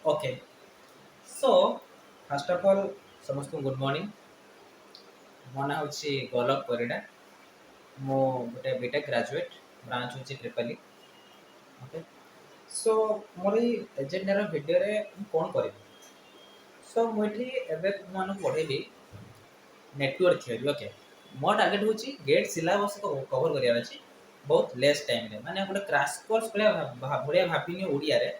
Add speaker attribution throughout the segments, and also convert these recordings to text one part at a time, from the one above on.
Speaker 1: Okay so first of all समस्त good morning मो ना हूँ गोलक परिडा मो गोटे बीटेक ग्रेजुएट ब्रांच हूँ ट्रिपल ओके सो मोर एजेंडार भिडियो रे कौन कर सो मुझे एवं तुम पढ़ेबी नेटवर्क थियोरी ओके मो टार्गेट हूँ गेट सिलेबस को कवर करार अच्छी बहुत लेस टाइम रे माने गोटे क्रैश कोर्स भाया भाविनी ओडिया रे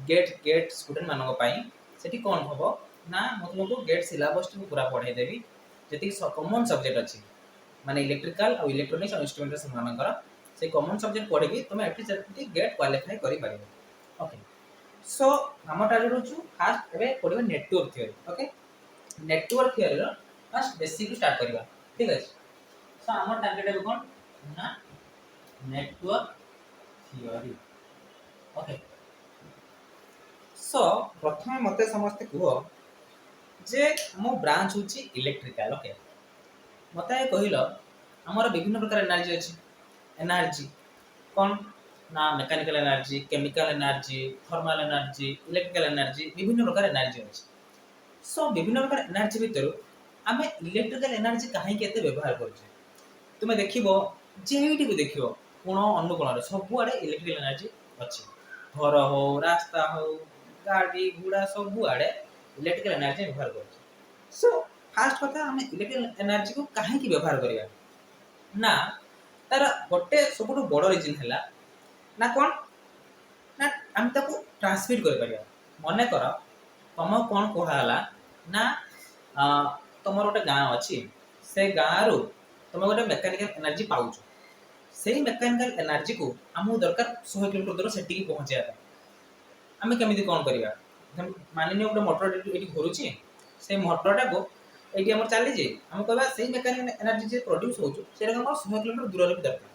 Speaker 1: गेट गेट स्टूडेंट मानक सेठी कौन हम ना मैं तुमको गेट सिलेबस को पूरा पढ़ाई देवी जी कमन सब्जेक्ट अच्छी माने इलेक्ट्रिकल और इलेक्ट्रोनिक्स और इंस्ट्रूमेंटेशन मानकर से कमन सब्जेक्ट पढ़ी तुम एटलिस्ट गेट क्वालिफाई कर ओके सो आम टार्गेट हूँ फास्ट एवं पढ़ा network theory okay network theory fast basic start करवा ठीक है सो आम टार्गेट है कौन ना नेटवर्क थियोरी ओके सो प्रथम मते समस्ते कह जे मो ब्रांच हूँ इलेक्ट्रिकल ओके मत कहल आमर विभिन्न प्रकार एनर्जी अच्छी एनर्जी कौन ना mechanical energy chemical energy thermal energy electrical energy विभिन्न प्रकार एनर्जी अच्छी सो विभिन्न प्रकार एनर्जी भितर आम इलेक्ट्रिकल एनर्जी कहीं व्यवहार करुचे तुम्हें देख जेटी भी देख कोण अनुकोण सबुआड़े इलेक्ट्रिकल एनर्जी अच्छी घर हो रास्ता हो गाड़ी घोड़ा सबुआड़े इलेक्ट्रिकल एनर्जी व्यवहार कर सो फास्ट कथा आम इलेक्ट्रिकल एनर्जी को कहीं व्यवहार करवा ना तार गोटे सब बड़ रिजन है ना कौन ना आम ट्रांसमिट कर मन कर तुम कौन कहला ना तुम गोटे गाँव अच्छी से गाँव रु तुम गोटे मेकानिकल एनर्जी पाउच से मेकानिकल एनर्जी को आमको दरकार 100 किलोमीटर दूर से पहुँचाया आम केमी कौन करवा मानिनियो गोटे मोटर ये घूरुची से मोटरटा को ये आम चली आम कह से मेकानिकल एनर्जी प्रोड्यूस हो 100 किलोमीटर दूर भी दरकार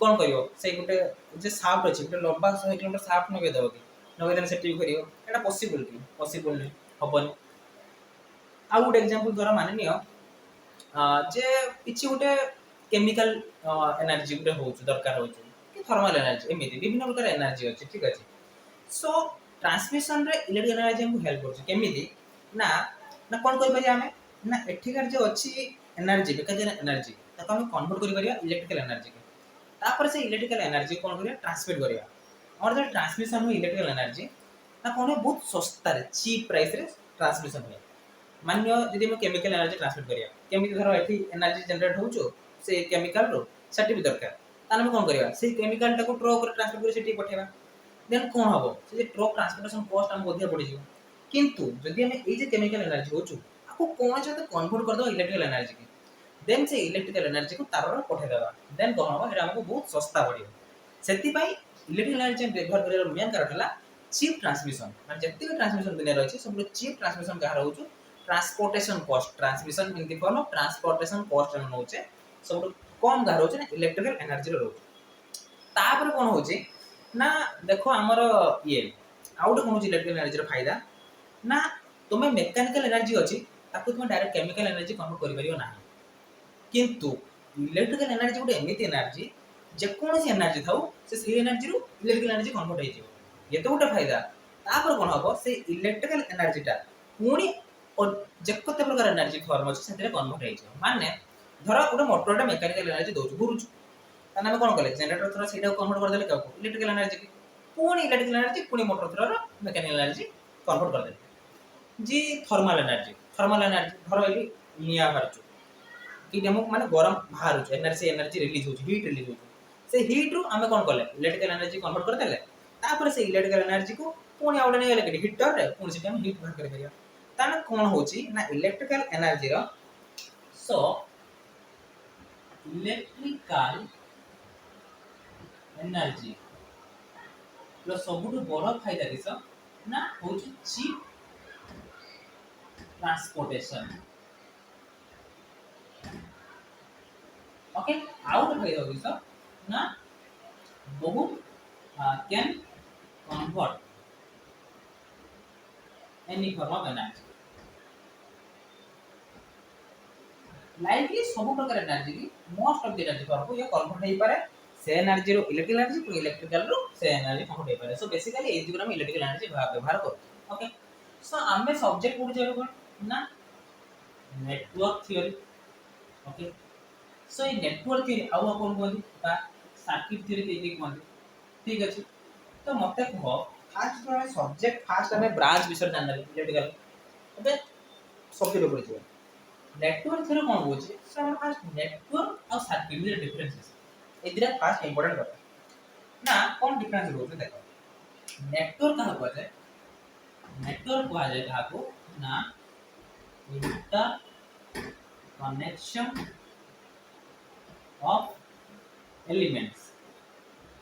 Speaker 1: कौन कर गोटे जे साफ्ट अच्छे गोटे लंबा 100 किलोमीटर साफ्ट नगेदेव कि नगेदेने से कर पॉसिबल कि पॉसिबल नहीं हेनी आउ गोटे एग्जांपल द्वारा मानिनियो जे किसी गोटे केमिकल एनर्जी गोटे हो दरकार हो थर्माल एनर्जी एमती विभिन्न प्रकार एनर्जी अच्छी ठीक अच्छे सो ट्रांसमिशन रे इलेक्ट्रिकल एनर्जी हमको हेल्प करछि ना ना कौन कर आम ना एठिकार जो अच्छी एनर्जी मेकानिकल एनर्जी ताको हम कन्वर्ट कर इलेक्ट्रिकल एनर्जी के तापर से इलेक्ट्रिकल एनर्जी कौन करिया ट्रांसमिट करिया और जो ट्रांसमिशन हुए इलेक्ट्रिकल एनर्जी ना कौन बहुत सस्ता चीप प्राइस रे ट्रांसमिशन हुए मानियो यदि मैं केमिकल एनर्जी ट्रांसमिट करिया केमी धर एठी एनर्जी जनरेट होचो से केमिकल रो सेठी भी दरकार ताने कौन करिया से केमिकल टाको ट्रक रे ट्रांसमिट कर सेठी पठेबा देन कौन हबो से ट्रक ट्रांसपोर्टेशन कॉस्ट हम अधिक पड़ जिवो किंतु जदि हम ए जे केमिकल एनर्जी होचो आपको कौन से कन्वर्ट कर दो इलेक्ट्रिकल एनर्जी के देन से इलेक्ट्रिकल एनर्जी को तार पठे देबा देन कौन हम एटा हमको बहुत सस्ता पड़ियो सेति पई इलेक्ट्रिकल एनर्जी व्यवहार करर मेन कारण हला चीप ट्रांसमिशन माने जत्ते भी ट्रांसमिशन दुनिया रहछि सब चीप ट्रांसमिशन कहा रहउछु transportation cost transmission in the form of transportation cost हम नउचे सब कम कहा रहउछि ना इलेक्ट्रिकल एनर्जी रो तापर कौन होछि ना देखो आमर ये आउट कौन होछि इलेक्ट्रिकल एनर्जी रो फायदा ना तुम्हें मेकानिकल एनर्जी अच्छी ताको तुम डायरेक्ट केमिकल एनर्जी कन्वर्ट कर परियो ना किंतु इलेक्ट्रिकल एनर्जी गोटे एमती एनर्जी जेकोसी एनर्जी थाउ से एनर्जी रू इलेक्ट्रिकल एनर्जी कन्वर्ट हो जिवो ये तो गोटे फायदा तापर कौन हम से इलेक्ट्रिकल एनर्जीटा पुणी और जेकते प्रकार एनर्जी फॉर्म अच्छे से कन्वर्ट हो माने धर गोटे मोटरटा मेकानिकल एनर्जी दउछु घुरुछु ताने हम कौन कले जनरेटर थ्रो सेटा कन्वर्ट कर देले काको इलेक्ट्रिकल एनर्जी की पुणी इलेक्ट्रिकल एनर्जी पुणी motor through mechanical energy convert कर देले जी थर्माल एनर्जी धर ये निया बाहर कि माने गरम बाहर एनर्जी एनर्जी रिलीज हो हीट रिलीज हो से हीट रु आम कौन कले इलेक्ट्रिकल एनर्जी कन्वर्ट कर देले तापर से इलेक्ट्रिकल एनर्जी को पुणी आउट नहीं गले हीटर रे पुणी से हम हीट बाहर कर परिया ताने कौन होची ना इलेक्ट्रिकल एनर्जी रो सो इलेक्ट्रिकल एनर्जी रो सबुठु बड़ फायदा किस ना होची चीप ट्रांसपोर्टेशन ओके आउट फायदा किस ना बहुत can convert any form of energy likely सब प्रकार एनर्जी की most of the energy form को ये कन्वर्ट हो पारे से एनर्जी रो इलेक्ट्रिकल एनर्जी पुनी इलेक्ट्रिकल रो से एनर्जी कन्वर्ट हो पारे सो बेसिकली ए जुगरा में इलेक्ट्रिकल एनर्जी व्यवहार करते ओके सो आमे सब्जेक्ट पढु जेबे कोन ना नेटवर्क थ्योरी ओके सो ये नेटवर्क थ्योरी आउ कोन कोन बा सर्किट थ्योरी के कोन ठीक अछि तो मते कहो फास्ट हमें सब्जेक्ट फास्ट हमें ब्रांच विषय जानले इलेक्ट्रिकल ओके सब्जेक्ट ऊपर जे नेटवर्क थ्योरी कोन होछि सो हम फास्ट नेटवर्क और सर्किट में डिफरेंस ए दिरा फास्ट इंपोर्टेंट कथा ना कोन डिफरेंस होछि देखो नेटवर्क कहा कहते हैं नेटवर्क कहा जाए काको ना inter connection of elements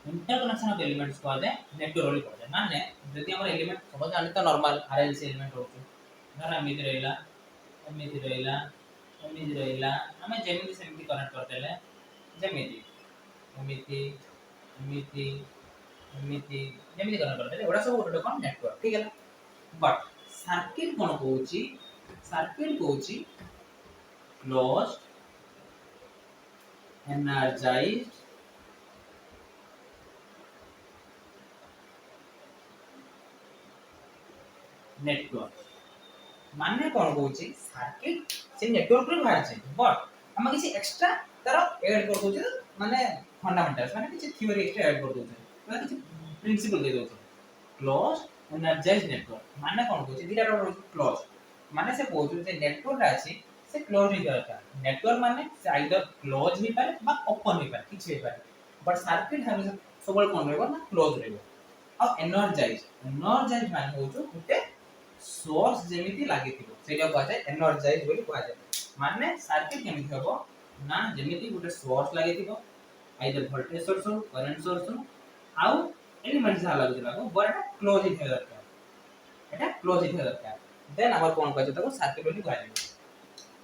Speaker 1: interconnection of elements कहा जाए नेटवर्क बोली कहा जाए माने जदि हमर एलिमेंट सब जानि त नॉर्मल आरएलसी एलिमेंट होछु धर एमिति रहिला हमें जेमिति सेमिति कनेक्ट कर देले जेमिति एमिति एमिति एमिति जेमिति कनेक्ट कर देले ओडा सब ओडा कोन नेटवर्क ठीक है बट सर्किट कोन कहूची सर्किट कहूची क्लोज्ड energized नेटवर्क माने कोन कहूची सर्किट से नेटवर्क रे बाहर छै बट हम किसी एक्स्ट्रा तार ऐड कर दोछे माने फंडामेंटल्स माने किसी थ्योरी एक्स्ट्रा ऐड कर दोछे माने किसी प्रिंसिपल दे दोछे क्लोज्ड एनर्जाइज्ड नेटवर्क माने कोन कहूची दिटा रोड क्लोज माने से कहूची जे नेटवर्क अछि से क्लोज ही दरकार नेटवर्क माने से आइदर क्लोज ही पारे बा ओपन ही पारे किछ ही पारे बट सर्किट हमेशा सबल कोन रहबो ना क्लोज रहबो और एनर्जाइज्ड माने होचो गुटे सोर्स जेमिति लागिथिबो सेटा कहै छै एनर्जाइज बोली कहै छै माने सर्किट केमिति हबो ना जेमिति गुटे सोर्स लागिथिबो आइदर वोल्टेज सोर्स हो करंट सोर्स हो आउ एलिमेंट जा लागिथिबा को बड़ा क्लोज ही दरकार एटा क्लोज ही दरकार देन हमर कोन कहै छै तको सर्किट बोली कहै छै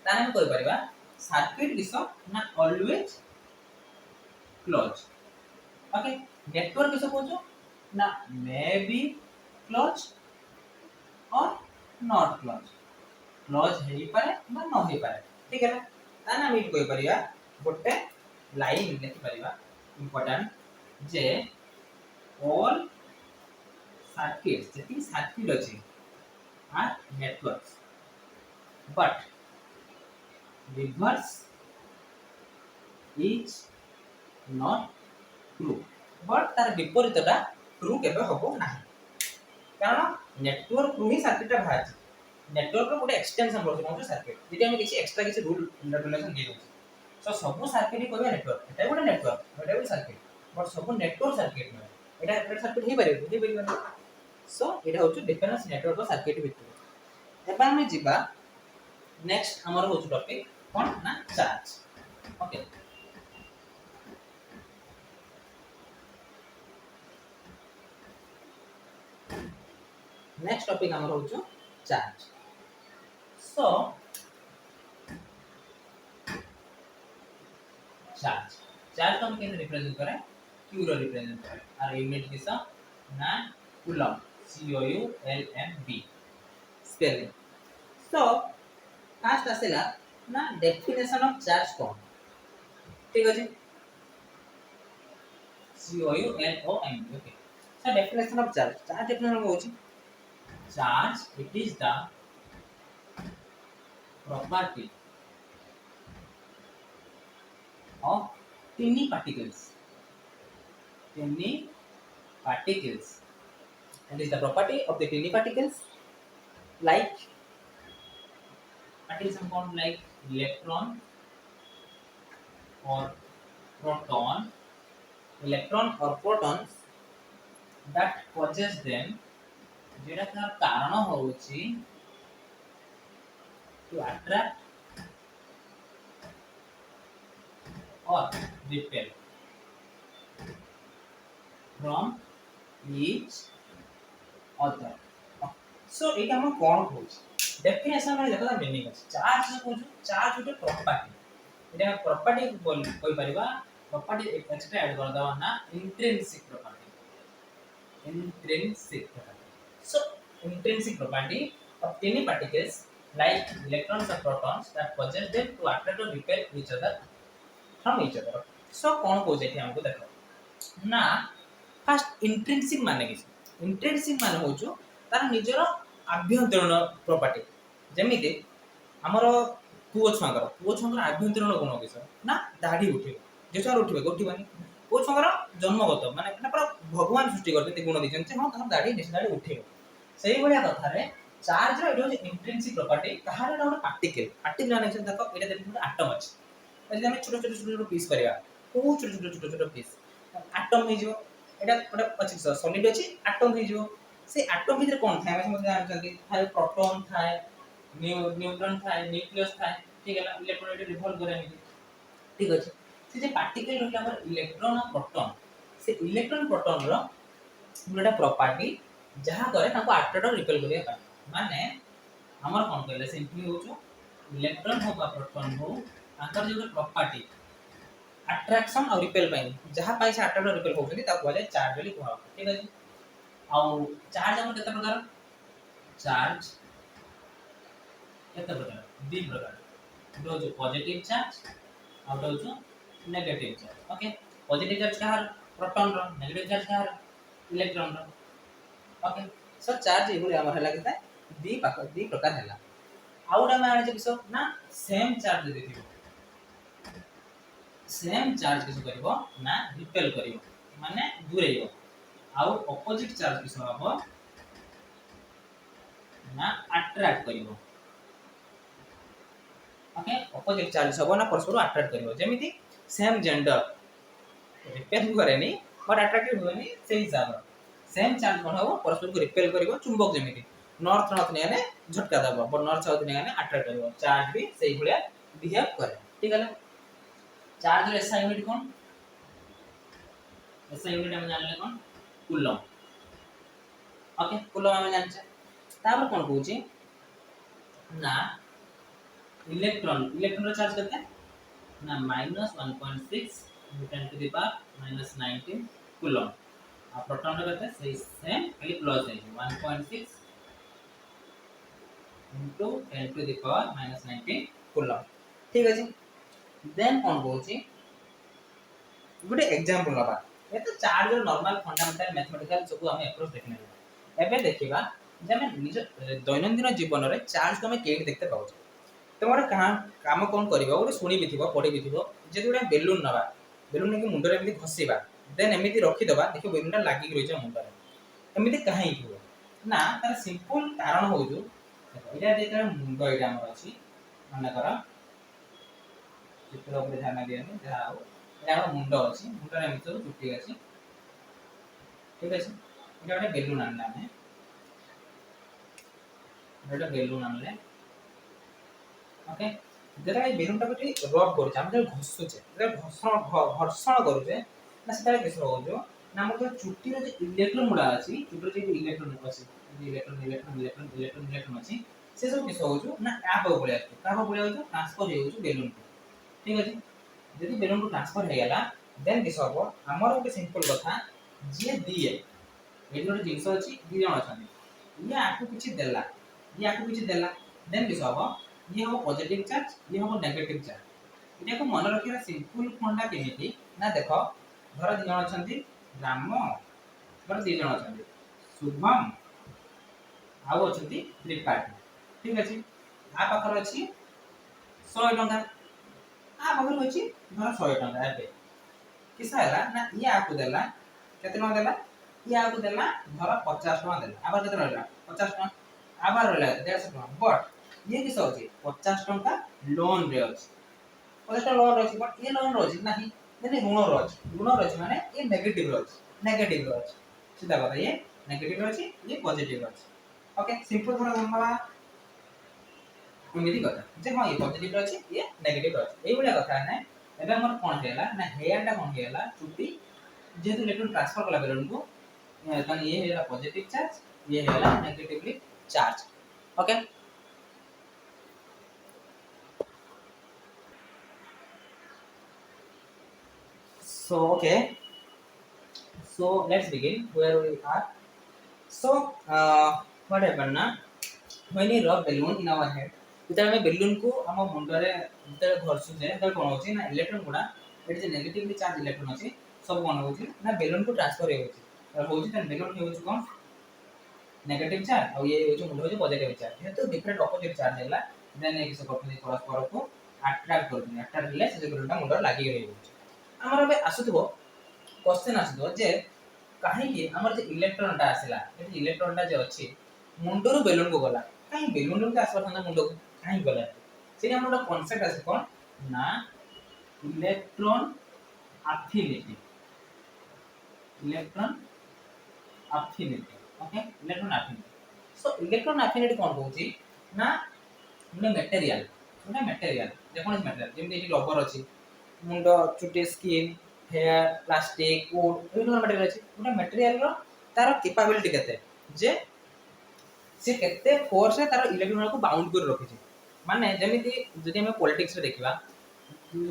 Speaker 1: ताने हम कहि परिबा सर्किट इज ना ऑलवेज क्लोज ओके नेटवर्क किसे कहै ना मे बी क्लोज और नॉट क्लोज क्लोज हेई पारे बा न हेई पारे ठीक है ना ताना हम कहि परिबा गोटे लाइन लिखि परिबा इंपोर्टेंट जे ऑल सर्किट्स जेति सर्किट अछि आर networks but reverse is not true but तार विपरीतटा ट्रू केबे होबो नाही कारण नेटवर्क रू ही सर्किट टा बाहर नेटवर्क रो गोटे एक्सटेंशन बोलछ कोन सर्किट जेति हम किछि एक्स्ट्रा किछि रूल इंटरकनेक्शन दे दोछ सो सब सर्किट ही कहबे नेटवर्क एटा गोटे नेटवर्क एटा गोटे सर्किट बट सब नेटवर्क सर्किट नै एटा सर्किट ही परिबो सो एटा होछ डिफरेंस नेटवर्क और सर्किट भितर एबा हम जिबा नेक्स्ट हमर होछ टॉपिक कोन ना चार्ज ओके नेक्स्ट टॉपिक हमर होछ चार्ज सो चार्ज हम कैसे रिप्रेजेंट करें q रो रिप्रेजेंट करें और यूनिट किसा ना coulomb c o u l m b spelling so fast आसेला ना डेफिनेशन ऑफ चार्ज कोन ठीक अछि c o u l o m okay so definition of charge definition होछि charge it is the property of tiny particles and is the property of the tiny particles like particles compound like electron or proton that possess them जेटा का कारण होउची to attract or repel from each other so एटा हम कोन होउची definition में देखा meaning अछि charge को charge होते प्रॉपर्टी एटा प्रॉपर्टी कोइ परिबा प्रॉपर्टी एक्स्ट्रा ऐड कर दवा ना intrinsic property so intrinsic property of tiny particles like electrons or protons that possess them to attract or repel each other from each other so कोन को जेठी हमको देखो ना फर्स्ट इंट्रिंसिक माने कि इंट्रिंसिक माने हो जो तार निजरो ଆଭ୍ୟନ୍ତରୀଣ ପ୍ରପର୍ଟି। ଯେମିତି ଆମର ପୁଅ ଛୁଆଙ୍କର ଆଭ୍ୟନ୍ତରୀଣ ଗୁଣ କିସ ନା ଦାଢ଼ି ଉଠିବ। ଝିଅ ଛୁଆଙ୍କର ଉଠିବ କି ଉଠିବନି। ପୁଅ ଛୁଆଙ୍କର ଜନ୍ମଗତ ମାନେ ଏଟା ପୁରା ଭଗବାନ ସୃଷ୍ଟି କରିଛନ୍ତି ଗୁଣ ଦେଇଛନ୍ତି ଯେ ହଁ ତାଙ୍କର ଦାଢ଼ି ନିଶ୍ଚିତ ଉଠିବ। ସେଇଭଳିଆ କଥାରେ ଚାର୍ଜର ଏଇଟା ହେଉଛି ଇଣ୍ଟ୍ରିନ୍ସିକ୍ ପ୍ରପର୍ଟି। କାହାର ଏଇଟା ଗୋଟେ ପାର୍ଟିକଲ ଜାଣିଛନ୍ତି ଦେଖ ଏଇଟା ଦେଖନ୍ତୁ ଗୋଟେ ଆଟମ ଅଛି। ଯଦି ଆମେ ଛୋଟ ଛୋଟ ଛୋଟ ଛୋଟ ପିସ୍ କରିବା ବହୁତ ଛୋଟ ଛୋଟ ଛୋଟ ଛୋଟ ପିସ୍ ଆଟମ ହେଇଯିବ। ଏଇଟା ଗୋଟେ ଅଛି ସଲିଡ୍ ଅଛି ଆଟମ ହେଇଯିବ। ସେ ଆଟମ ଭିତରେ କ'ଣ ଥାଏ ଆମେ ସମସ୍ତେ ଜାଣିଛନ୍ତି ଥାଏ ପ୍ରୋଟନ୍ ଥାଏ ନ୍ୟୁଟ୍ରନ୍ ଥାଏ ନ୍ୟୁକ୍ଲିୟସ୍ ଥାଏ। ଠିକ୍ ହେଲା ଇଲେକ୍ଟ୍ରନ୍ ଏଠି ରିଭଲ୍ଭ କରେ ଏମିତି। ଠିକ୍ ଅଛି। ସେ ଯେ ପାର୍ଟିକଲ ରହିଲା ଆମର ଇଲେକ୍ଟ୍ରନ୍ ଆଉ ପ୍ରୋଟନ୍ ସେ ଇଲେକ୍ଟ୍ରନ୍ ପ୍ରୋଟନ୍ର ଗୋଟେ ପ୍ରପର୍ଟି ଯାହା କରେ ତାଙ୍କୁ ଆଟ୍ରାକ୍ଟ ଆଉ ରିପେଲ୍ କରିବା ପାଇଁ। ମାନେ ଆମର କ'ଣ କହିଲେ ସିମ୍ପଲି ହେଉଛୁ ଇଲେକ୍ଟ୍ରନ୍ ହଉ ବା ପ୍ରୋଟନ୍ ହଉ ତାଙ୍କର ଯେଉଁ ପ୍ରପର୍ଟି ଆଟ୍ରାକ୍ସନ୍ ଆଉ ରିପେଲ୍ ପାଇଁ ଯାହା ପାଇଁ ସେ ଆଟ୍ରାକ୍ଟ ଆଉ ରିପେଲ୍ ହେଉଛନ୍ତି ତାକୁ କୁହାଯାଏ ଚାର୍ଜ ବୋଲି କୁହାଯାଏ। ଠିକ୍ ଅଛି। ଆଉ ଚାର୍ଜ ଆମର କେତେ ପ୍ରକାର? ଚାର୍ଜ କେତେ ପ୍ରକାର? ଦୁଇ ପ୍ରକାର। ଗୋଟେ ହେଉଛି ପଜିଟିଭ୍ ଚାର୍ଜ ଆଉ ଗୋଟେ ହେଉଛି negative charge. Okay positive charge କାହାର? ପ୍ରୋଟନ୍ର। ନେଗେଟିଭ୍ ଚାର୍ଜ କାହାର? ଇଲେକ୍ଟ୍ରନ୍ର। ଓକେ ସो ଚାର୍ଜ ଏଇଭଳି ଆମର ହେଲା କେତେ ଦୁଇ ପ୍ରକାର ହେଲା। ଆଉ ଗୋଟେ ଆମେ ଆଣିଛେ କିସ ନା ସେମ୍ ଚାର୍ଜ ଯଦି ଥିବ ସେମ୍ ଚାର୍ଜ କିସ କରିବ ନା ରିପେଲ୍ କରିବ ମାନେ ଦୂରେଇବ। ଆଉ ଅପୋଜିଟ୍ ଚାର୍ଜ କିସ ହବ ନା ଆଟ୍ରାକ୍ଟ କରିବ। ओके अपोजिट चार्ज हबो ना परस्पर अट्रैक्ट करिवो। जेमिति सेम जेंडर रिपेल करेनी बट अट्रैक्टिव होनी सेही हिसाब सेम चार्ज कोन हबो परस्पर को रिपेल करिवो। चुंबक जेमिति नॉर्थ नॉर्थ नेने झटका दबो बट नॉर्थ साउथ नेने अट्रैक्ट करिवो। चार्ज भी सेही भलिया बिहेव करे। ठीक है। चार्ज रे एसआई यूनिट कोन? एसआई यूनिट हम जानले कोन? कूलम। ओके कूलम हम जानछे। तापर कोन कहूची ना इलेक्ट्रॉन चार्ज करते हैं ना -1.6 newton to the power -19 coulomb. और प्रोटॉन रे करते हैं सही सेम खाली प्लस है 1.6 into 10 to the power -19 coulomb. ठीक है जी। देन कौन कहूची गुटे एग्जांपल लबा ये तो चार्ज और नॉर्मल फंडामेंटल मैथमेटिकल सब हम अप्रोच देखने एबे देखिबा जे हम निज दैनंदिन जीवन रे चार्ज को हम केट देखते पाउछ। तो गोटे काम कौन कर गोटे शुणी भी थी पढ़ी भी थी जे गोटे बेलून नवा बेलून नहीं मुंडे एमती घसीबा देन एमती रखीदबा देखिए बेलूनटा लागिक रही है मुंडे एमती कहीं हुए ना तार सिंपल कारण हूँ ये मुंड यहाँ अच्छी मनकर चित्र ध्यान दिखानी जहाँ हो मुंड अच्छी मुंडे एमती सब चुटी अच्छी। ठीक अच्छे ये गोटे बेलून आने आम गोटे बेलून आनले ओके जेटा ए बेलून टाको ठी रब करू हम जे घसुचे जे घर्षण करूचे ना सेटा किस होजो ना हम जो चुट्टी रे जे इलेक्ट्रॉन मुडा अछि चुट्टी रे इलेक्ट्रॉन अछि इलेक्ट्रॉन अछि से सब किस होजो ना आप बोले अछि का बोले होजो ट्रांसफर हे होजो बेलून को। ठीक अछि यदि बेलून को ट्रांसफर हे गेला देन किस होबो हमर ଗୋଟେ सिंपल कथा जे दिए ए जो जिंस अछि दी जण अछन ये आकु किछि देला देन किस होबो ये हम पॉजिटिव चार्ज ये हम नेगेटिव चार्ज इटा को मन रखिरा सिंपल फंडा केमिति ना देखो धर दी जण अछंती राम धर दी जण अछंती शुभम आउ अछंती त्रिपाठी। ठीक अछि आ पाखर अछि 100 टंका आ पाखर अछि धर 100 टंका एबे किसा हैला ना ये आकु देला केते टंका देला ये आकु देला धर 50 टंका देला आबार केते रहला 50 टंका आबार रहला 150 टंका बट ये किस होची 50 टंका लोन रे अछि 50 टंका लोन अछि बट ये लोन रो अछि नाही नहीं ऋण रो अछि माने ये नेगेटिव रो अछि सीधा बात ये नेगेटिव रो अछि ये पॉजिटिव रो अछि। ओके सिंपल थोड़ा बनवा एमिति कथा जे हां ये पॉजिटिव रो अछि ये नेगेटिव रो अछि एई बलिया कथा नै एबे हमर कोन हेला ना हेयरटा कोन हेला चुटी जेतु इलेक्ट्रॉन ट्रांसफर कला बेलन को तन ये हेला पॉजिटिव चार्ज ये हेला negatively charge. Okay so let's begin where we are. So what happened na when you rub balloon in our head जेतले हम बेलून को हम मुंड रे जेतले घरसु जे त कोन होची ना इलेक्ट्रॉन गुडा एट जे नेगेटिवली चार्ज इलेक्ट्रॉन अछि सब कोन होची ना बेलून को ट्रांसफर होची त होची त बेलून होची कोन नेगेटिव चार्ज और ये जो मुंड हो पॉजिटिव चार्ज ये तो डिफरेंट ऑपोजिट चार्ज हैला देन एक से करथि परस्पर को अट्रैक्ट करथि अट्रैक्ट ले से गोटा मुंड लागि रही हमर बे आसुथबो क्वेश्चन आसुथबो जे काहे कि हमर जे इलेक्ट्रॉन टा आसिला ए इलेक्ट्रॉन टा जे अछि मुंडरो बेलून को गला काहे बेलून के आसवा था मुंड को काहे गला से हमर कांसेप्ट आसे कोन ना electron affinity electron affinity okay electron affinity so electron affinity कोन कहूची ना गोटे मटेरियल जेकोन मटेरियल जेमि एटी रबर अछि मुंड चुटी स्किन हेयर प्लास्टिक वुड বিভিন্ন मटेरियल अछि गोटे मटेरियल रो तार कैपेबिलिटी केते जे से केते फोर्स है तार इलेक्ट्रॉन को बाउंड कर रखि छै माने जेमिति जदि हम पॉलिटिक्स रे देखिबा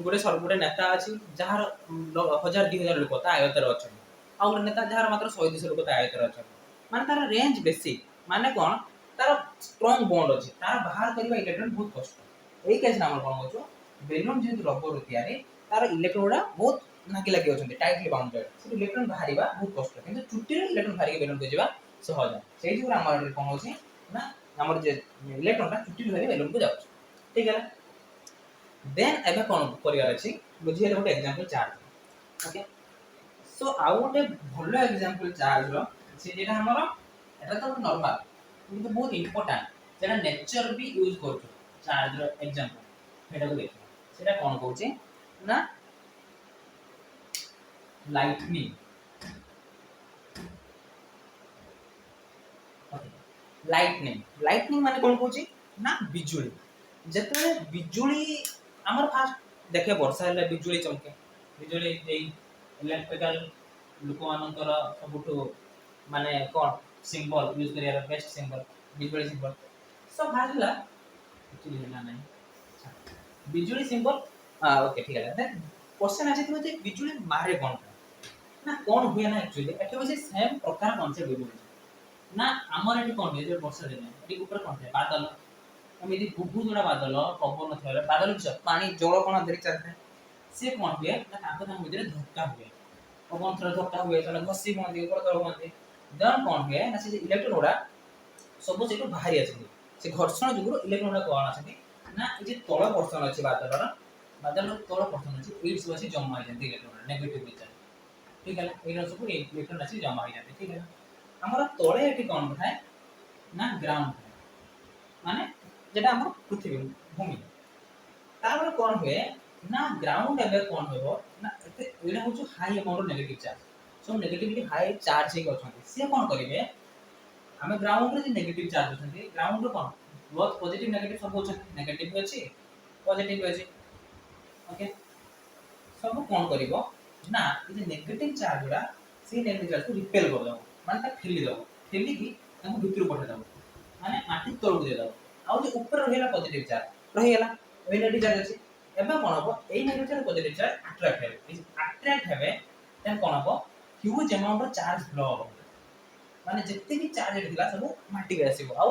Speaker 1: गोटे सर्वोटे नेता अछि जहार 1000-2000 लोक ता आयतर अछि आ गोटे नेता जहार मात्र 100-200 लोक ता आयतर अछि माने तार रेंज बेसी माने कोन तार स्ट्रांग बॉन्ड अछि तार बाहर करबा इलेक्ट्रॉन बहुत कष्ट एई केस नाम कोन होचो बेलून जे रबर तयारी तार इलेक्ट्रॉन बहुत नाकी लागी अछंती टाइटली बाउंडेड से इलेक्ट्रॉन बाहरिबा बहुत कष्ट किंतु चुट्टी रे इलेक्ट्रॉन बाहरी के बेलून को जेबा सहज सेही जो हमर कोन होची ना हमर जे इलेक्ट्रॉन ता चुट्टी बाहरी बेलून को जाउछ ठीक है देन एबे कोन करियार अछि बुझिए गोटे एग्जांपल चार्ज ओके सो आउ गोटे भलो एग्जांपल चार्ज रो से जेटा हमर एटा तो नॉर्मल किंतु बहुत इंपोर्टेंट जेटा नेचर भी यूज करछु चार्ज रो एग्जांपल हेटा को देखिए सेटा कोन कहूची ना लाइटनिंग ओके लाइटनिंग माने कोन कहूची ना बिजुली जते बिजुली हमर फास्ट देखे वर्षा हेले बिजुली चमके बिजुली एई इलेक्ट्रिकल लोक मानकर सबुठो माने कोन सिंबल यूज करिया बेस्ट सिंबल बिजुली सिंबल सब भाजला एक्चुअली ना नहीं बिजुली सिंबल ओके ठीक है देन क्वेश्चन आछि तो जे बिजुली मारे कोन ना कोन हुए ना एक्चुअली एटे होसे सेम प्रकार कांसेप्ट होय ना हमर एटी कोन जे वर्षा दिन एटी ऊपर कोन है बादल हम यदि बहुत बड़ा बादल पवन थले बादल किस पानी जल कण धरि चलते से कोन हुए ना ताको हम भितर धक्का हुए पवन थले धक्का हुए तने घसी होंदी ऊपर तळ होंदी देन कोन हुए ना से इलेक्ट्रॉन उडा सब सेटु बाहरी आछथि से घर्षण जुगुर इलेक्ट्रॉन उडा कोन आछथि ना ए जे तळ पोर्शन अछि बादल तळ पोर्शन अछि एइ सब अछि जमा हो जंती इलेक्ट्रॉन नेगेटिव चार्ज ठीक है एइ सब इलेक्ट्रॉन अछि जमा हो जंती ठीक है हमरा तळे एटी कोन थाए ना ग्राउंड माने जेटा हमर पृथ्वी भूमि तापर कोन हुए ना ग्राउंड एबे कोन होबो ना एटा होछु high amount negative charge so negativity high charge हे अछंती से कोन करिवे हमें ग्राउंड रे जे नेगेटिव चार्ज अछंती ग्राउंड रो कोन बोथ पॉजिटिव नेगेटिव सब अछंती नेगेटिव भी अछि पॉजिटिव भी अछि ओके सब कोन करिवो ना जे नेगेटिव चार्ज रा से नेगेटिव चार्ज को रिपेल कर दो माने ता ठेली की ताको भितर पठा दो माने माटी तळु दे दो आ जे ऊपर रहिला पॉजिटिव चार्ज रहिला ओइ नेगेटिव चार्ज अछि एबे कोन हबो एई negative charge positive charge attract हेबे देन कोन हबो huge amount of charge flow हबो माने जत्ते भी चार्ज हेतिला सब माटी के आसीबो आ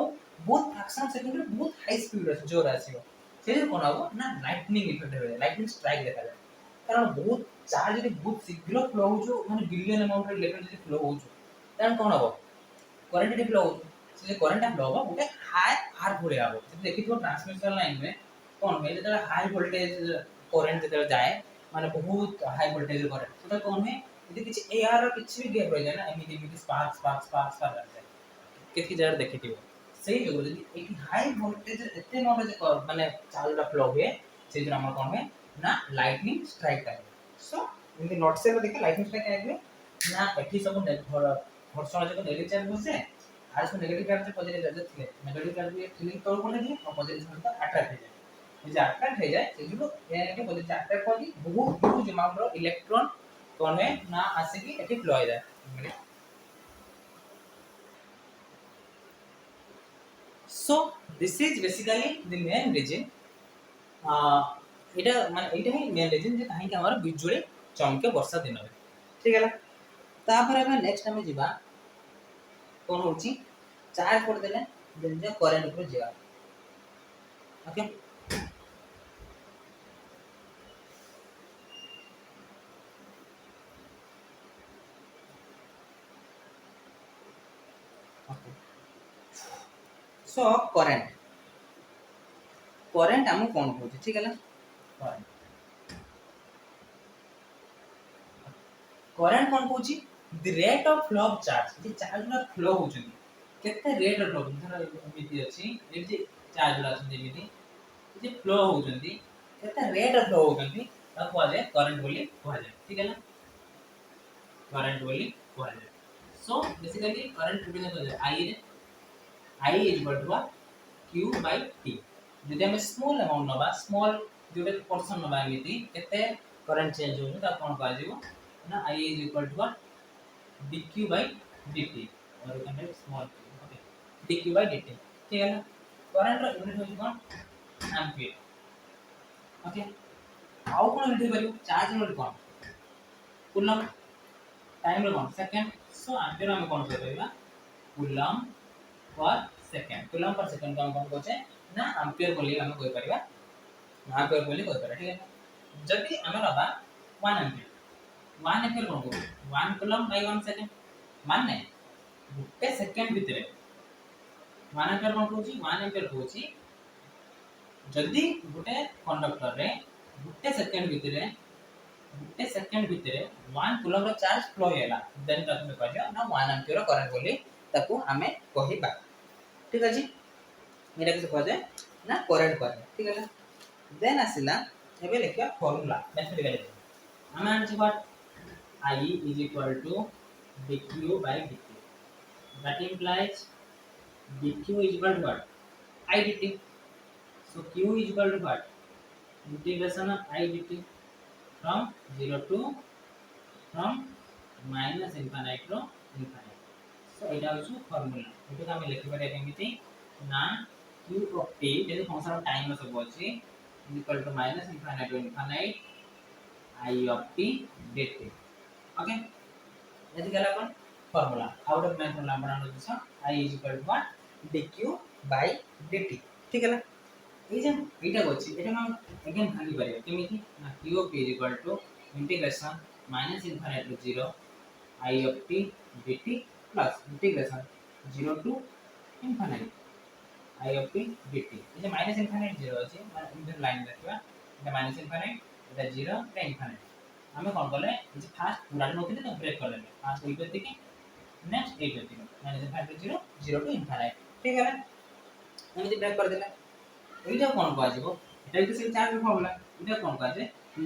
Speaker 1: बहुत फ्रैक्शन सेकंड रे बहुत हाई स्पीड रे जोर आसीबो से कोन हबो ना लाइटनिंग इफेक्ट हेबे लाइटनिंग स्ट्राइक देखा जाय कारण बहुत चार्ज यदि बहुत शीघ्र फ्लो होजो माने बिलियन अमाउंट रे इलेक्ट्रॉन यदि फ्लो होजो देन कोन हबो करंट यदि फ्लो होजो से करंट फ्लो हबो गोटे हाई आर भले हबो से देखितो ट्रांसमिशन लाइन में कोन होय जेता हाई वोल्टेज करंट जेता जाए माने बहुत हाई वोल्टेज करंट सेटा कोन है यदि किछ एआर रो किछ भी गैप रह जाए ना एमिति स्पार्क लग जाए केति जगह देखिथिबो सेही जो यदि एटी हाई वोल्टेज एते नॉलेज माने चार्ज फ्लो हुए से जो हमर कोन है ना लाइटनिंग स्ट्राइक करे सो यदि नॉट से देखे लाइटनिंग स्ट्राइक आइबे ना एठी सब घर्षण जको नेगेटिव चार्ज बसे आज को नेगेटिव चार्ज पॉजिटिव चार्ज थे नेगेटिव चार्ज भी फीलिंग तौर कोने दिए और पॉजिटिव चार्ज तो अट्रैक्ट हो जाए जे अट्रैक्ट हो जाए से जो ये के पॉजिटिव अट्रैक्ट कर दी बहुत ह्यूज अमाउंट रो इलेक्ट्रॉन कोन है ना आसे की एठी फ्लो हो जाए so this is basically the main reason এটা মানে এইটা ହିଁ মেন রিজন যে কাହିଁକି ଆମର ବିଜୁଳି ଚମକେ ବର୍ଷା ଦିନରେ ଠିକ ହେଲା ତାପରେ ଆମେ ନେକ୍ସଟ ଆମେ ଯିବା कोन होची चार्ज कर देले देन जे करंट ऊपर जिया okay okay so current current हमको कौन कहूँ ठीक है ना करंट करंट कौन कहूँ the rate of flow of charge J charge ना फ्लो होचुनी केते रेट ऑफ फ्लो धर एमिति अछि एमिति चार्ज गुडा अछि एमिति जे फ्लो होचंती केते रेट ऑफ फ्लो होचंती ता को जाय करंट बोली को जाय ठीक है ना करंट बोली को जाय सो बेसिकली करंट रिप्रेजेंट हो जाय आई रे I is equal to Q by T যদি আমি স্মল अमाउंट নবা স্মল जोटे पोर्शन नबा एमिति केते करंट चेंज होउ ता कोन कह जिवो ना I is equal to dq by dt और you can write small okay dq by dt ठीक है ना करंट रो यूनिट होची कोन एम्पीयर ओके आउ कोन यूनिट करियो चार्ज यूनिट कोन कूलम टाइम रो कोन सेकंड सो एम्पीयर हम कोन करबा coulomb per second coulomb per second का कोन कोचे ना एम्पीयर बोली हम कोइ परिबा एम्पीयर बोली कोइ परिबा ठीक है जदी हमर बा 1 एम्पीयर 1 एम्पीयर कोन को 1 कूलम बाय 1 सेकंड माने गुटे सेकंड भितरे 1 एम्पीयर कोन कहूची 1 एम्पीयर कहूची जदी गुटे कंडक्टर रे गुटे सेकंड भितरे 1 कूलम रो चार्ज फ्लो हेला देन तक में कहियो ना 1 एम्पीयर करंट बोली ताकू हमें कहिबा ठीक अछि एटा किसे कह जाय ना करंट कह ठीक है देन आसिला एबे लिखिया फार्मूला मैथमेटिकली हम answer what I is equal to dq by dt that implies dq is equal to what I dt so q is equal to what integration of I dt from 0 to from minus infinite to infinite so এটা হচ্ছে formula এটাকে আমি লিখি পারি কেমিতি না q of t যদি function of time আছে বলছি equal to minus infinite to infinite I of t dt okay यदि गला अपन formula out of math formula बनानो this I is equal to what dq by dt ठीक है ना এই যে এইটা করছি এটা আমরা अगेन ভাঙি পারি কেমিতি না q of t is equal to integration minus infinite to 0 I of t dt plus integration 0 to infinite I of t dt এই যে minus infinite 0 আছে মানে ইনভার্ট লাইন দেখবা এটা minus infinite এটা 0 এটা infinite हमें कौन बोले जे फास्ट पूरा नोट तो ब्रेक कर लेंगे फास्ट कोई पे देखिए नेक्स्ट 8 पे माइनस 5 0 0 टू इनफिनिट ठीक है ना हम जे ब्रेक कर देला एटा कौन कह जेबो एटा तो से चार्ज फॉर्मूला एटा कौन कह जे q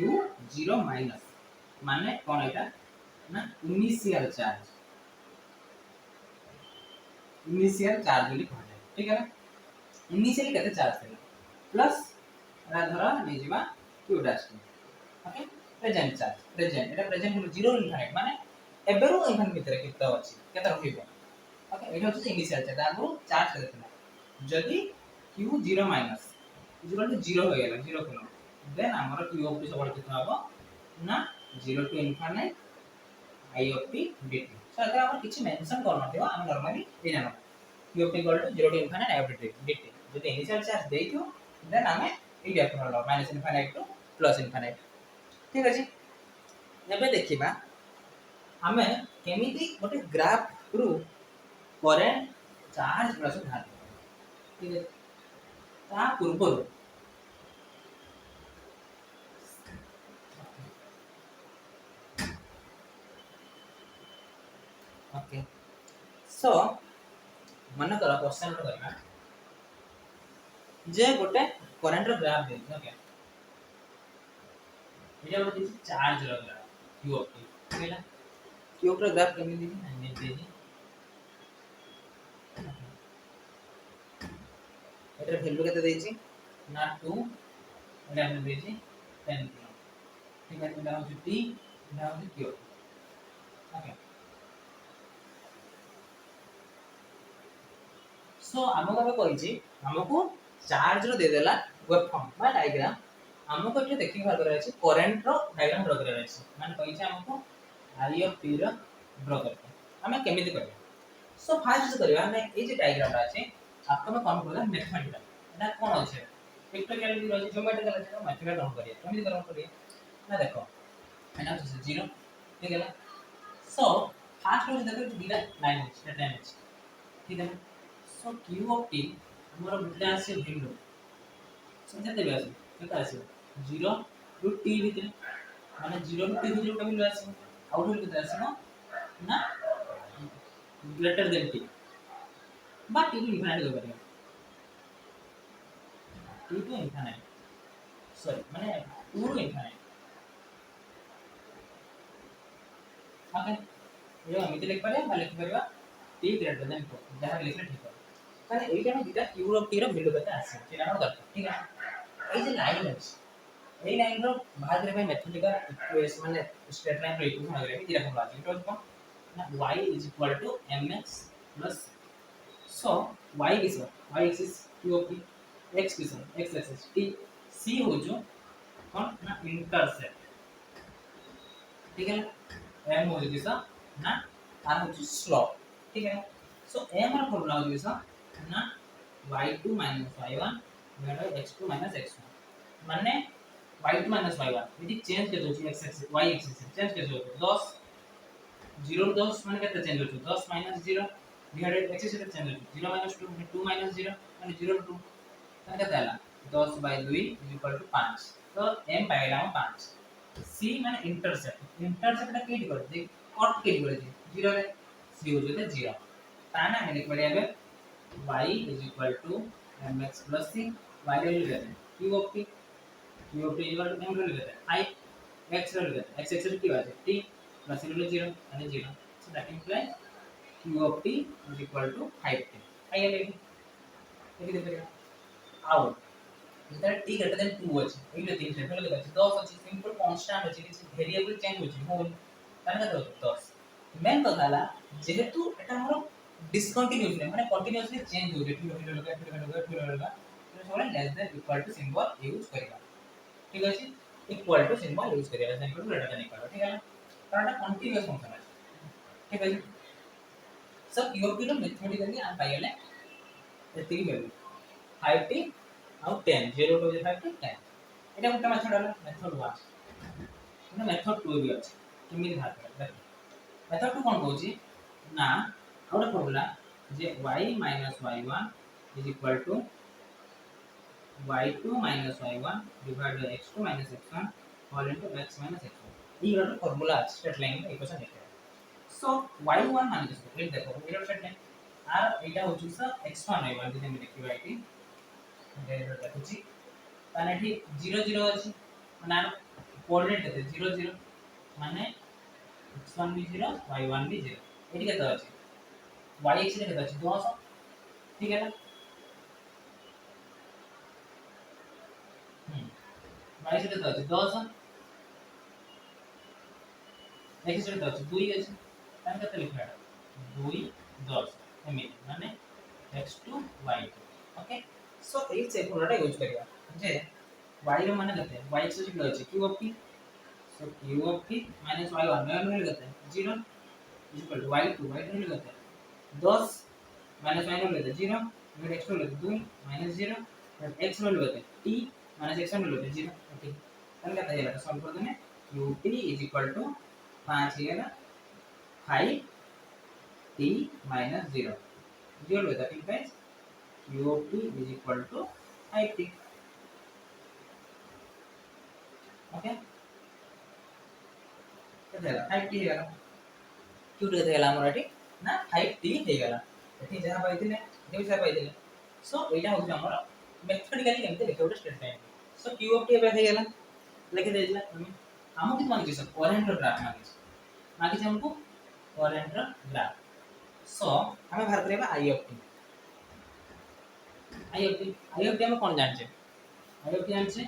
Speaker 1: 0 माइनस माने कौन एटा ना इनिशियल चार्ज बोली कह जाए ठीक है ना इनिशियली केते चार्ज देला प्लस रा धरा नै जेबा q dash okay present charge present एटा प्रेजेंट हो 0 इनफिनिट माने एबेरो इनफिनिट भितर केते अछि केते रहिबो ओके एटा होछि इनिशियल चार्ज आगु चार्ज करथिला जदी q 0 माइनस 0 टू 0 हो गेला 0 कोन देन हमर q ऑफ टी सबल केते हबो ना 0 to infinite I of t dt so अगर हम किछि मेंशन करन दियो हम नॉर्मली एना q of t equal to 0 to infinite I of t dt जदी इनिशियल चार्ज देइतो देन हमें ई डेफिनेट लो minus infinite to plus infinite ठीक अछि एबे देखिबा हमें केमिति गोटे ग्राफ रु करंट चार्ज प्लस धार ठीक है ता पूर्व ओके सो मन कर क्वेश्चन रो करबा जे गोटे करंट रो ग्राफ दे ओके ये गोटे चार्ज रो ग्राफ q ऑफ t ठीक है ना q रो ग्राफ केमिति दी दे एटर वैल्यू केते देछि ना 2 एटा हम देछि 10 किलो ठीक है एटा होछि t एटा होछि q ओके सो हमको अब कहि हमको चार्ज रो दे देला वेव फॉर्म बा डायग्राम हमको एटा देखि बार करे अछि करंट रो डायग्राम ड्रा करे अछि माने कहि हमको I of t रो ड्रा करते हमें केमिति करबा सो फास्ट करबा हमें ए जे डायग्राम अछि आपको मैं कौन बोला मैथमेटिकल ना कौन अछि पिक्टोरियल भी अछि ज्योमेट्रिकल अछि तो मैथमेटिकल कौन करिए केमिति करन करिए ना देखो एना तो 0 ठीक है ना सो फास्ट रो देखो 2 लाइन अछि 10 अछि ठीक है ना सो q of t ଆମର ଭିତରେ ଆସିବ ଭ୍ୟାଲୁ ସଂଖ୍ୟା ଦେବେ ଆସିବ କେତେ ଆସିବ 0 ରୁ t ଭିତରେ ମାନେ 0 ରୁ t ଭିତରେ ଗୋଟେ ଭ୍ୟାଲୁ ଆସିବ ଆଉ ଗୋଟେ କେତେ ଆସିବ ନା ଗ୍ରେटर देन t বা t टू इनफिनिटी हो पारे t टू इनफिनिटी सॉरी माने 2 टू इनफिनिटी ओके ये एमिति लिख पारे बा लिख परबा t ग्रेटर देन 2 जहां लिखले ठीक है তাহলে এইটা আমি দুটা কিউ অফ টি এর ভ্যালু কত আসছে সেটা আমার দরকার ঠিক আছে এই যে লাইন আছে এই লাইনর বাহার করে ভাই ম্যাথমেটিক্যাল ইকুয়েশন মানে স্ট্রেট লাইনর ইকুয়েশন আগে আমি এরকম আছে এটা হচ্ছে না y is equal to mx plus so y is what y is q of t x is what x axis t c हो जो कौन ना इंटरसेप्ट ठीक है m हो जो किसा ना r हो जो स्लोप ठीक है सो m का फॉर्मूला हो जो किसा ना y2 minus y1 divided by x2 minus x1 माने y2 minus y1 यदि चेंज कर दो x axis y axis change कर दो 10 0 10 माने कितना चेंज हो 10 minus 0 divided x से चेंज हो 0 minus 2 माने 2 minus 0 माने 0 2 माने कितना आला 10 by 2 = 5 तो m पाएगा 5 c माने इंटरसेप्ट का केट कर दे कट केट कर दे 0 रे c हो जाता 0 ताना है लिख पड़े अब y is equal to mx plus c y value लेते हैं q of t equal to m value लेते हैं i x वैल्यू लेते हैं x एक्सिस की बात है t plus वैल्यू 0 यानी 0 so that implies q of t is equal to 5t i लेंगे ठीक है देखिए आउट इधर t greater than 2 আছে এইগুলো তিন সেট হলে আছে 10 আছে সিম্পল কনস্ট্যান্ট আছে কিছু ভেরিয়েবল চেঞ্জ হচ্ছে হোল তাহলে কত হচ্ছে 10 মেন কথা হলা যেহেতু এটা আমরা डिसकंटिन्यूअस माने कंटीन्यूअसली चेंज हो जे किलो लगा तो सोले less than equal to symbol use करिया ठीक अछि इक्वल टू सिंबल यूज करिया less than greater than equal ठीक है कारण এটা कंटीन्यूअस फंक्शन है ठीक है सब यूपी रो मैथमेटिकली आ पाइले एति वैल्यू 5t और 10 0 टू 5 to 10 এটা একটা মেথড হলো মেথড 1 মানে মেথড 2 भी আছে কেমিতি ভাগ করে মেথড 2 কোন কହୁଛି না और formula J y minus y1 is equal to y2 minus y1 divided by x2 minus x1 all into x minus x1 ये वाला फॉर्मूला स्ट्रेट लाइन में इक्वेशन लिखा है सो y1 मान के ये देखो ये स्ट्रेट लाइन আর এটা হচ্ছে স্যার x1 y1 যদি আমি লিখি এটি এটা দেখুছি তাহলে এটি 0 0 আছে মানে আর কোঅর্ডিনেট আছে 0 0 মানে x1 भी 0 y1 भी 0 এটি কত আছে y एक्सिस कितना है 200 ठीक है ना y एक्सिस कितना है 200 x एक्सिस कितना है 2 আছে তাহলে কত লিখবা 2 10 এমনি মানে x2 y2 ওকে সো এই ফর্মুলাটা ইউজ করিবা যে y র মানে কত y एक्सिस কিলো আছে q of t so q of t y1 মানে কত 0 y2 y2 কত 10 माइनस y नो लेते 0 फिर x नो लेते 2 माइनस 0 फिर x नो लेते t माइनस x नो लेते 0 ओके तन क्या था सॉल्व कर देने ut इज इक्वल टू 5 है ना 5 t माइनस 0 0 लेता ठीक है ut is equal to 5t okay केतेला 5t है ना क्यों देते गला हमर एटी ना 5t हे गला एठी जहां पाइथिले एठी विषय पाइथिले सो एटा होछ हमर मैथमेटिकली केमते लिखे ओटे state line so q of t हे गला लिखे देला हम कि माने छ करंट ग्राफ माने छ हमको करंट ग्राफ सो हमें बाहर करेबा i ऑफ t हम कोन जान छे i ऑफ t जान छे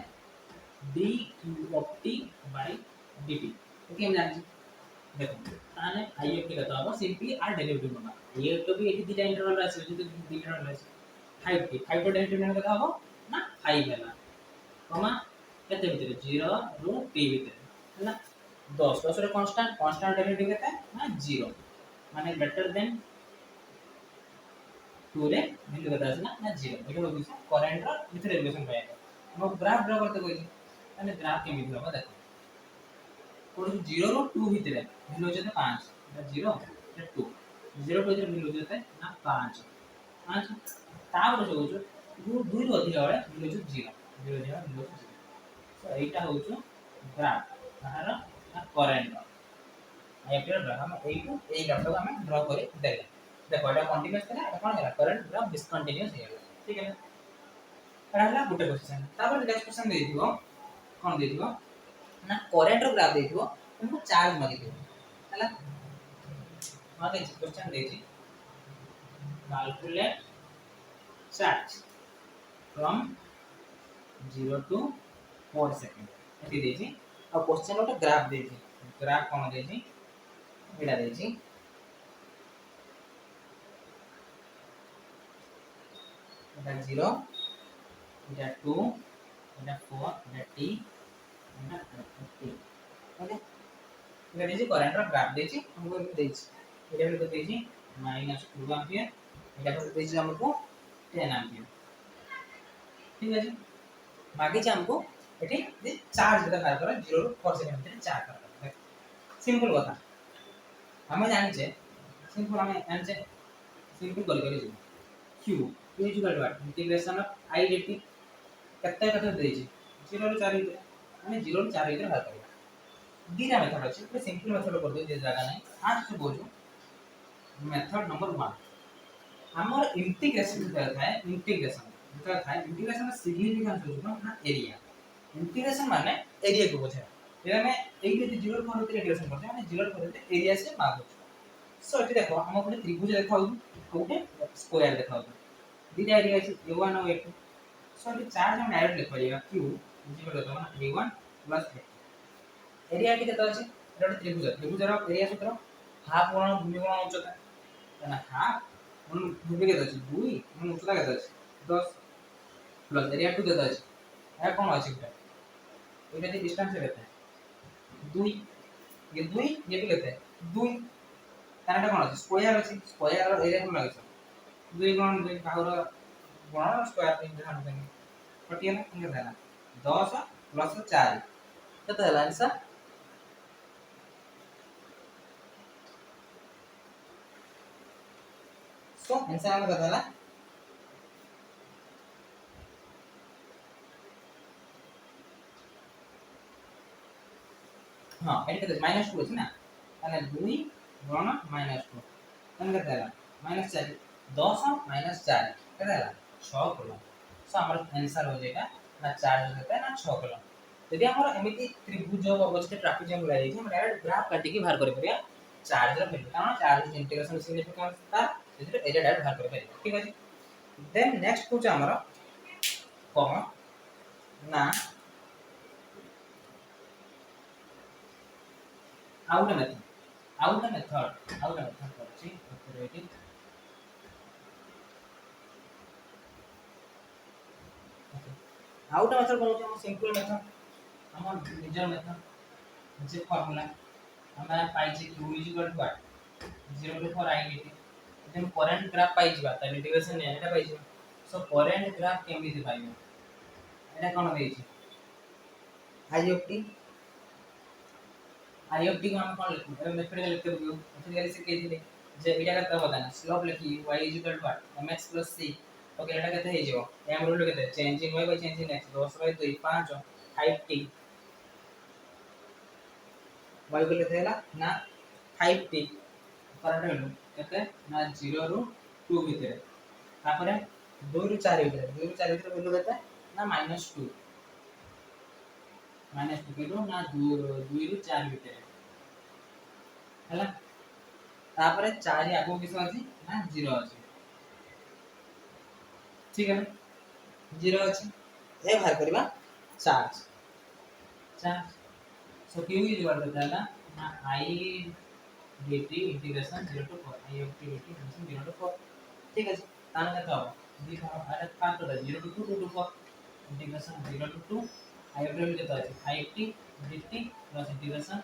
Speaker 1: dq of t by dt okay हम जान छे देखो ताने i ऑफ t कत होबो सिंपली r डेरिवेटिव बना i ऑफ t भी एठी दुटा इंटरवल আছে যদি দুই इंटरवल আছে 5t 5 র डेरिवेटिव মানে কত হবে না 5 ହେଲା कमा केते ভিতরে 0 ରୁ t ভিতরে ହେଲା 10 10 रे कांस्टेंट डेरिवेटिव केते ना 0 माने ग्रेटर देन 2 रे वैल्यू केते আছে ना 0 এটা হলো কারেন্ট র ভিতরে রিলেশন পাইবা हम ग्राफ ड्रा करते কইছি তাহলে গ্রাফ কেমিতি হবে দেখো कोन 0 रो 2 ভিতরে ভ্যালু হচ্ছে 5 এটা 0 এটা 2 0 টু 0 ভ্যালু হচ্ছে না 5 5 तापर जो होचो दुई रु अधिक बेले मिलुछु 0 0 0 मिलुछु 0 सो एटा होचो ग्राफ तार करेंट एप्रिल ग्राफ हम एटू ए ग्राफ को हम ड्रा करी देले देखो एटा कंटीन्यूअस था एटा कोन है करंट ग्राफ डिसकंटीन्यूअस है ठीक है एटा हला गुटे क्वेश्चन तापर नेक्स्ट क्वेश्चन दे दियो कोन दे दियो ना करंट रो ग्राफ दे दियो तुमको चार्ज मागी दियो हला मागे क्वेश्चन दे छि calculate charge from 0 to 4 second एति देछि और क्वेश्चन ओटा ग्राफ देछि ग्राफ कोन देछि एटा देछि एटा 0 एटा 2 एटा 4 एटा t एटा t ओके एटा देछि करंट रो ग्राफ देछि हमको देछि एटा भी देछि -2 एम्पियर एटा भी देछि हमको 10 एम्पियर ठीक है मागे जे हमको एठी जे चार्ज देता बाहर करा 0 ରୁ 4 सेकंड में चार्ज करता सिंपल कथा हमें जानि छे सिंपल हमें जानि छे सिंपल करी जे q q is equal to integration of i dt कत्ते कत्ते दे छी 0 ରୁ 4 भीतर माने 0 ରୁ 4 भीतर बाहर करिया दीटा मेथड अछि पूरा सिंपल मेथड कर दे जे जगह नै आज से बोझो मेथड नंबर 1 हमर इंटीग्रेशन होता है इंटीग्रेशन होता है इंटीग्रेशन का सिग्निफिकेंस होता है एरिया इंटीग्रेशन माने एरिया को बुझाए जेना मैं एक यदि 0 ରୁ 4 भीतर इंटीग्रेशन करते माने 0 ରୁ 4 भीतर एरिया से मागो सो एटी देखो हम अपने त्रिभुज देखाउ ओके स्क्वायर देखाउ दीटा एरिया अछि a1 और a2 सो एटी चार्ज हम डायरेक्ट लिख परिया q इक्वल होता है a1 प्लस a एरिया एटी केता अछि एटा त्रिभुज त्रिभुजर एरिया सूत्र हाफ गुणन भूमि गुणन उच्चता ना हाफ गुणन भूमि केता अछि 2 गुणन उच्चता केता अछि 10 प्लस एरिया 2 केता अछि है कोन अछि एटा एटा दी डिस्टेंस केता है 2 ये 2 ये भी केता है 2 तारटा कोन अछि स्क्वायर अछि स्क्वायर और एरिया कोन लागै छै 2 गुणन 2 बाहुर गुणन स्क्वायर इन ध्यान देनी कटिया ना केता है 10 प्लस 4 केता है आंसर सो आंसर हम केता है हां एटा केता -2 अछि ना અને 2 गुणन -2 तन केता है -4 10 -4 केता है 6 कोलम सो हमर आंसर हो जाएगा ना 4 हो जाता है ना 6 कोलम यदि हमर एमिति त्रिभुज अवस्थित ट्रापेजियम मिला जाई हम डायरेक्ट ग्राफ काटी के बाहर करे परिया चार्ज रो वैल्यू कारण चार्ज इंटीग्रेशन सिग्निफिकेंस ता जेते एरिया डायरेक्ट बाहर करे परिया ठीक है देन नेक्स्ट पूछ हमर कोन ना आउट मेथड करछि ऑपरेटिंग आउट मेथड कोन छै सिंपल मेथड हम निजर मेथड जे फार्मूला हमें पाई छै q is equal to 0 to 4 i dt then current graph पाई जिबा त इंटीग्रेशन ने एटा पाई जिबा सो करंट ग्राफ केमि दे पाइबो एटा कोन देइ छै आई ऑफ टी को हम कौन लिखते हैं मेथड लिखते हो मेथड से कह दिले जे एटा का तब बताना स्लोप लिखी y is equal to mx plus c okay एटा कहते है जो m रूल कहते हैं change in y by change in x 10 by 2 5 5t y को लेते हैं ना 5t करंट वैल्यू कहते ना 0 ରୁ 2 भीतर तापर 2 ରୁ 4 भीतर 2 ରୁ 4 भीतर वैल्यू कहते ना -2 किलो ना 2 ରୁ 4 भीतर हला तापर 4 आगो किस अछि ना 0 अछि ठीक है 0 अछि ए बाहर करबा charge so q is equal to ना i dt integration 0 to 4 i of t dt integration 0 to 4 ठीक है तान का तो दी अरे काट तो 0 to 2 to 4 integration 0 to 2 i of t केता अछि i of t dt plus integration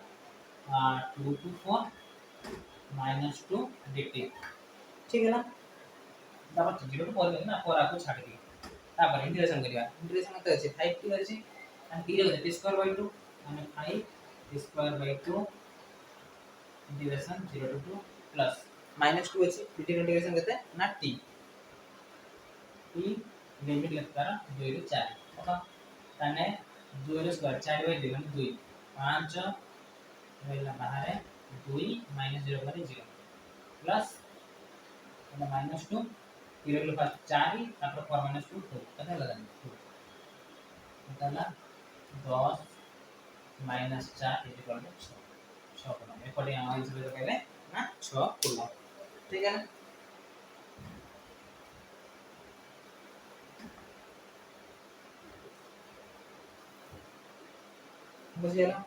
Speaker 1: 2 to 4 -2 dt ठीक है ना तापर 0 टू 4 ना 4 आपको छाड़ दी तापर इंटीग्रेशन करिया इंटीग्रेशन तो अछि 5t अछि एंड t रे t square by 2 and 5 t square by 2 integration 0 to 2 plus -2 अछि dt इंटीग्रेशन केते ना t टी लिमिट लेतार 2 ରୁ 4 ओके ताने 2 ର स्क्वायर 4 बाय 2 माने 2 5 ରହିଲା ବାହାରେ 2 माइनस 0 ପରେ 0 plus and minus 2 0 low fast 4 तापर 4 माइनस 2 2 कथा लगा 2 कथा 10 माइनस 4 इक्वल टू 6 6 कोण एपटे हम आंसर जो कहले ना 6 कोण ठीक है ना बुझियला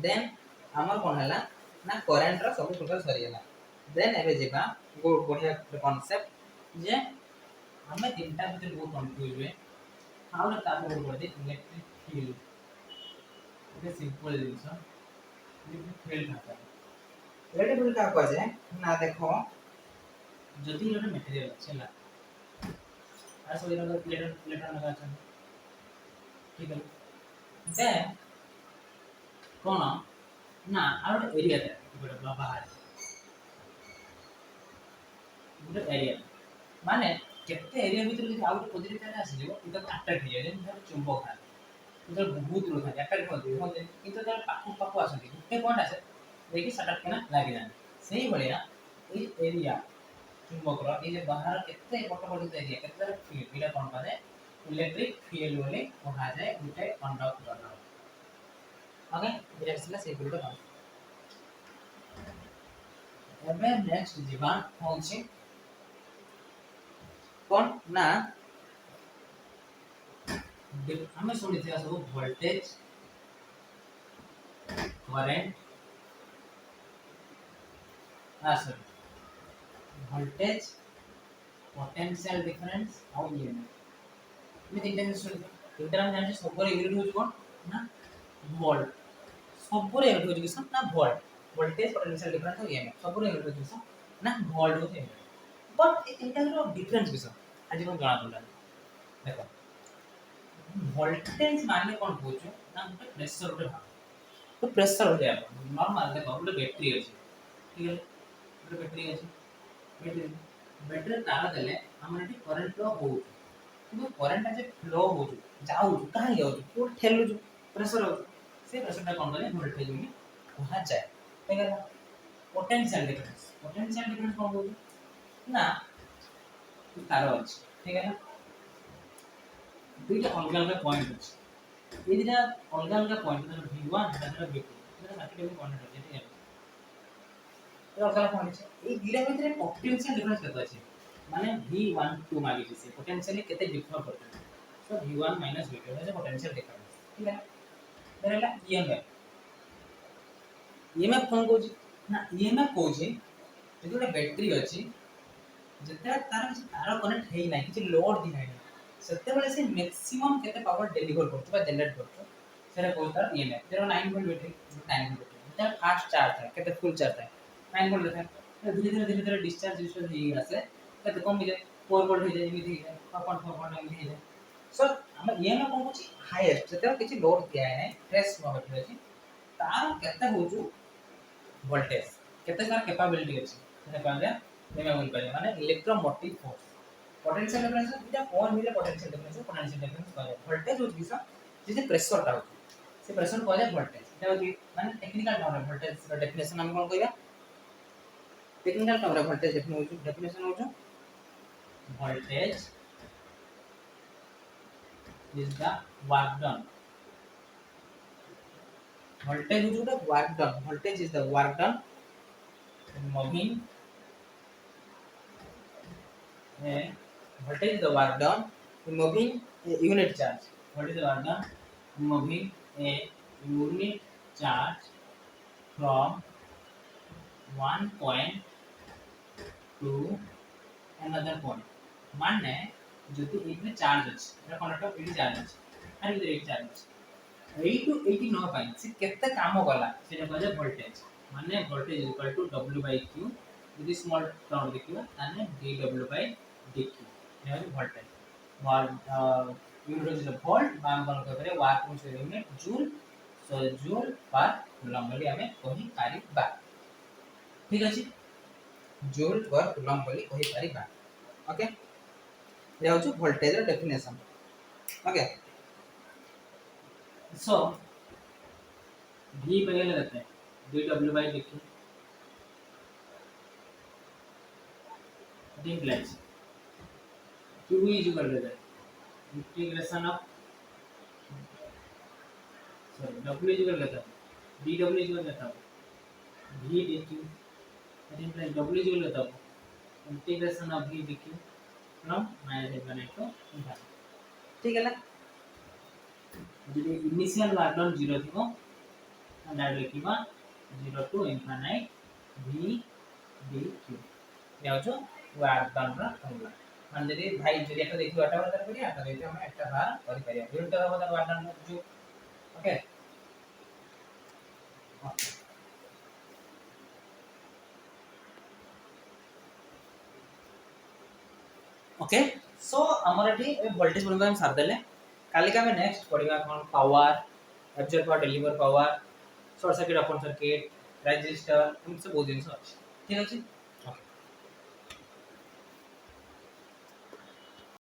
Speaker 1: देन हमर कोन हला ना करंट रो सब प्रकार सरी हला देन एबे जेबा बढ़िया कांसेप्ट जे हमें तीनटा भीतर बहुत कंफ्यूज हुए हाउ ना तार बोर्ड कर दे इलेक्ट्रिक फील्ड ये सिंपल जिंस इलेक्ट्रिक फील्ड था इलेक्ट्रिक फील्ड का कह जाए ना देखो जदि गोटे मटेरियल अछि ला आ सब इलेक्ट्रिक इलेक्ट्रॉन लगा छै ठीक है देन कोन ना और एरिया था गोटे बाहर गोटे एरिया माने केते एरिया भीतर যদি आउट पॉजिटिव चार्ज आसी जेबो इतो अट्रैक्ट हो जाय जेन चुंबक था इतो बहुत दूर था अट्रैक्ट होते किंतु जब पाखु पाखु आसती गोटे पॉइंट आसे देखि सटक केना लागि जान सेही भलिया ए एरिया चुंबक रो ए जे बाहर केते बट बट एरिया केते फील्ड इला कोन पाए इलेक्ट्रिक फील्ड बोले कहा जाए गोटे कंडक्टर रो ओके बिरासला से फील्ड रो एबे नेक्स्ट जीवन होछि कौन ना हमें सुनी थी सब voltage current sorry voltage potential difference और ईएमएफ मैं तीन टाइम सुनी तीन टाइम जाने सब पर यूनिट होज कौन ना वोल्ट सब पर यूनिट होज किस ना वोल्ट वोल्टेज पोटेंशियल डिफरेंस और ईएमएफ सब पर यूनिट होज किस ना वोल्ट होते हैं बट ये तीनटा रो डिफरेंस किस आज हम जाना पड़ला देखो वोल्टेज माने कौन पूछो ना गोटे प्रेशर गोटे भाग तो प्रेशर हो जाए नॉर्मल देखो गोटे बैटरी अछि ठीक है गोटे बैटरी अछि बैटरी बैटरी तार देले हमर एटी करंट फ्लो हो କିନ୍ତୁ करंट जे फ्लो हो जाऊ कहां जाऊ तो ठेलु प्रेशर हो से प्रेशर ता कोन करे वोल्टेज में कहा जाए ठीक है पोटेंशियल डिफरेंस कोन बोलू ना तार अछि ठीक है ना दुईटा अलग अलग पॉइंट अछि ये दुईटा अलग अलग पॉइंट मतलब V1 और V2 এটা সার্কিটের পয়েন্ট আছে ঠিক আছে তো अलग अलग पॉइंट আছে এই দুইটা ভিতরে পোটেনশিয়াল ডিফারেন্স কত আছে মানে V12 মাগিছে সে পোটেনশিয়ালি কেতে ডিফার করতে সো V1 V2 আছে পোটেনশিয়াल ডিফারেंस ঠিক আছে দেলা EMF EMF কোন কোজি না EMF কোজি যদি ଗୋଟେ ব্যাটারি ଅଛି ଯେତେବେଳେ ତାର କିଛି ତାର କନେକ୍ଟ ହେଇ ନାହିଁ କିଛି ଲୋଡ ଦି ନାହିଁ ସେତେବେଳେ ସେ मैक्सिमम केते पावर डेलीवर करतो बा जनरेट करतो सेरा कोन तार EMF जेरो 9 volt battery 9 volt battery fast charge है केते फुल चार्ज है 9 वोल्ट है धीरे धीरे डिस्चार्ज यूज ही आसे केते कम जाए 4 वोल्ट हो जाए इमिति 4.4 वोल्ट इमिति हो जाए सो हम EMF कोन कुछ हाईएस्ट जेतेବେଳେ କିଛି लोड दिया है फ्रेश बैटरी अछि तार केते होजु वोल्टेज केते सार कैपेबिलिटी अछि सेटा कहले एमे बोल पारे माने इलेक्ट्रोमोटिव फोर्स पोटेंशियल डिफरेंस इटा कोन मिले पोटेंशियल डिफरेंस कहले वोल्टेज होत किसा जे प्रेशर ता होत से प्रेशर कहले वोल्टेज इटा होती माने टेक्निकल टर्म वोल्टेज रा डेफिनेशन हम कोन कहबा टेक्निकल टर्म रा वोल्टेज डेफिनेशन होतो voltage is the work done voltage is the work done voltage is the work done moving voltage is the work done in moving a unit charge what is the work done moving a unit charge from one point to another point माने যদি এইখানে charge আছে এটা conductor এটি charge আছে আর এটি charge আছে 8 to 80 ন পাই সে কেতে কাম গলা সেটা কইলে ভোল্টেজ মানে ভোল্টেজ ইকুয়াল টু W/Q যদি স্মল টার্ম দেখিবা তাহলে dW/dQ এটা হচ্ছে ভোল্টেজ यूनिट इज वोल्ट বা আমরা বলতে পারি ওয়াট হচ্ছে unit joule so joule per coulomb বলি আমি কহি পারিবা ঠিক আছে জুল পার কুলম্ব বলি কহি পারিবা ओके ये हूँ voltage definition okay so V पहले लेते हैं dw by dt it implies q is equal to that integration of sorry w is equal to that dw is equal to that v dt it implies w is equal to that integration of v dq from minus infinite to infinite ठीक है ना যদি initial work Don 0 থিব and লিখিবা 0 to infinite v dq ये হচ্ছে work ডন রা formula মানে যদি ভাই যদি একটা দেখি ওটা বাদ করি এটা যদি আমরা একটা বার করি পারি বিরুদ্ধ হবে তার ওয়ার্ক ডন যোগ ওকে ओके सो हमर एठी वोल्टेज बनबा हम सार देले काली का हम नेक्स्ट पढिबा कोन power absorb power deliver power short circuit open circuit resistor हम सब बहुत दिन से ठीक अछि